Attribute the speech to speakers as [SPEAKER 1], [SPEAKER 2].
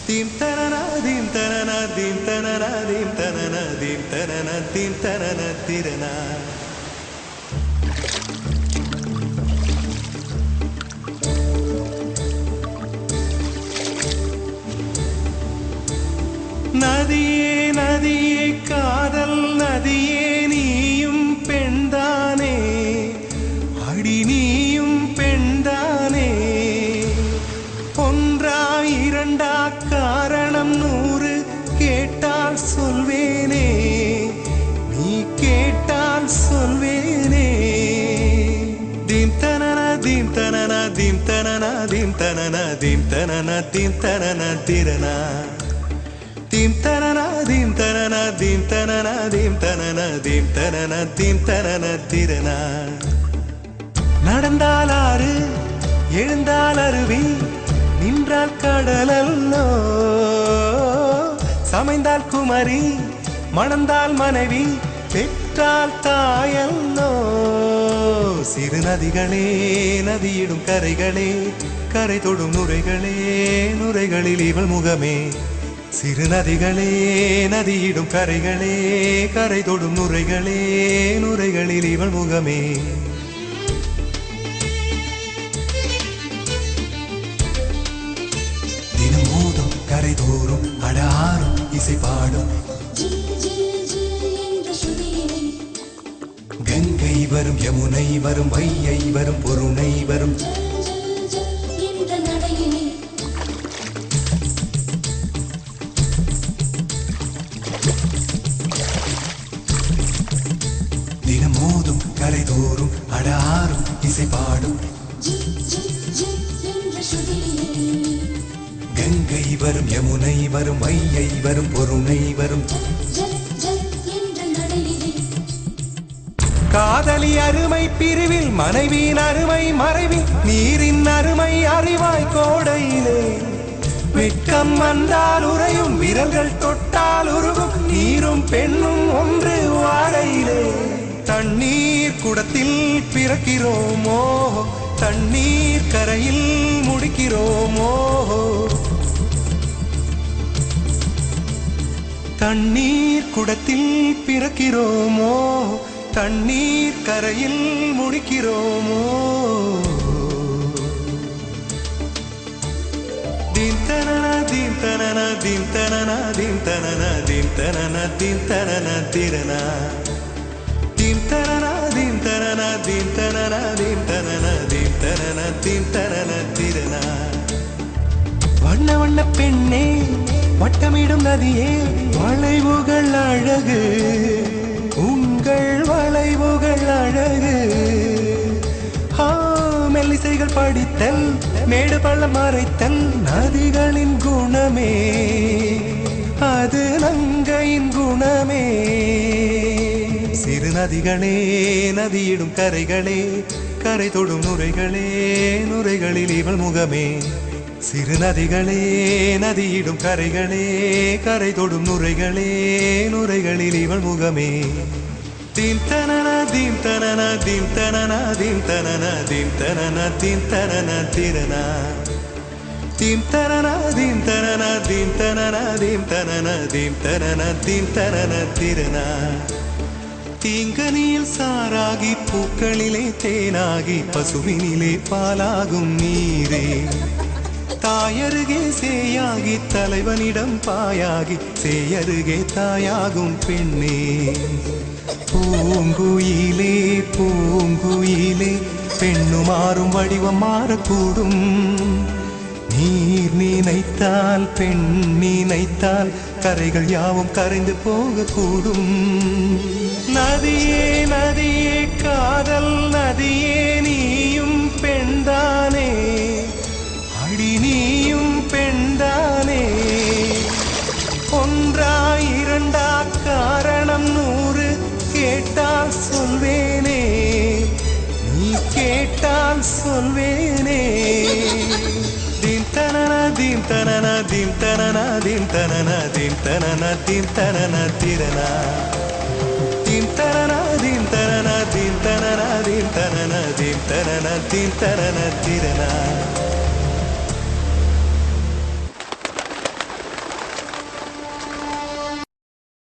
[SPEAKER 1] Dim tanana dim tanana dim tanana dim tanana dim tanana dim tanana tirana. நதியே நதியே காதல் நதியே நீயும் பெண்தானே அடி நீயும் பெண்தானே ஒன்றா இரண்டா காரணம் 100 கேட்டால் சொல்வேனே நீ கேட்டால் சொல்வேனே தீம் தனனா தீம் தனனா தீம் தனனா தீம் தனனா தீம் தனனா தீம் தனனா திரனா Dim tanana dim tanana dim tanana dim tanana dim tanana dim tanana tirana. நடந்தால் ஆறு எழுந்தால் அருவி நின்றால் கடலல்லோ சமைந்தால் குமரி மணந்தால் மனைவி பெற்றால் தாயல்லோ சிறு நதிகளே நதியிடும் கரைகளே கரை தொடும் நுரைகளே நுரைகளில் இவள் முகமே சிறு நதிகளே நதியிடும் கரைகளே கரை தொடும் நுரைகளே நுரைகளில் இவள் முகமே தினம் மோதும் கரை தோறும் அடாரும் இசை பாடும் கங்கை வரும் யமுனை வரும் வையை வரும் பொருணை வரும் தினம் மோதும் கரை தோறும் அடாரும் இசை பாடும் கங்கை வரும் யமுனை வரும் வையை வரும் பொருணை வரும் காதலி அருமை பிரிவில் மனைவியின் அருமை மறைவில் நீரின் அருமை அறிவாய் கோடையிலே வெட்கம் வந்தால் உறையும் விரல்கள் தொட்டால் உருகும் நீரும் பெண்ணும் ஒன்று வாழையிலே தண்ணீர் குடத்தில் பிறக்கிறோமோ தண்ணீர் கரையில் முடிக்கிறோமோ தண்ணீர் குடத்தில் பிறக்கிறோமோ தண்ணீர் கரையில் முடிக்கிறோமோ தீம் தனனா தீம் தனனா தீம் தனனா தீம் தனனா தீம் தனனா தீம் தனனா திரனா தீம் தனனா தீம் தனனா தீம் தனனா தீம் தனனா தீம் தனனா தீம் தனனா திரனா வண்ண வண்ண பெண்ணே வட்டமிடும் நதியே வளைவுகள் அழகு உங்கள் வளைவுகள் அழகு மெல்லிசைகள் படித்தல் மேடு பள்ளம் மறைத்தல் நதிகளின் குணமே அது நங்கையின் குணமே சிறு நதிகளே நதியிடும் கரைகளே கரை தொடும் நுரைகளே நுரைகளில் இவள் முகமே சிறு நதிகளே நதியிடும் கரைகளே கரை தொடும் நுரைகளே நுரைகளில் இவள் முகமே தீம் தனனா தீம் தனனா தீம் தனனா தீம் தனனா தீம் தனனா தீம் தனனா திரனா தீம் தனனா தீம் தனனா தீம் தனனா தீம் தனனா தீம் தனனா தீம் தனனா திரனா தீங்கனியில் சாராகி பூக்களிலே தேனாகி பசுவினிலே பாலாகும் நீரே தாயருகே சேயாகி தலைவனிடம் பாயாகி சேயருகே தாயாகும் பெண்ணே பூங்குயிலே பூங்குயிலே பெண்ணு மாறும் வடிவம் மாறக்கூடும் நீர் நினைத்தால் பெண் நினைத்தால் கரைகள் யாவும் கரைந்து போகக்கூடும் நதியே நதியே காதல் நதியே நீயும் பெண்தானே அடி நீயும் பெண்தானே ஒன்றா இரண்டா காரணம் 100 கேட்டால் சொல்வேனே நீ கேட்டால் சொல்வேனே தீம் தனனா தீம் தனனா தீம் தனனா தீம் தனனா தீம் தனனா தீம் தனனா திரனா தீம் தனனா தீம் தனனா தீம் தனனா தீம் தனனா தீம் தனனா தீம் தனனா திரனா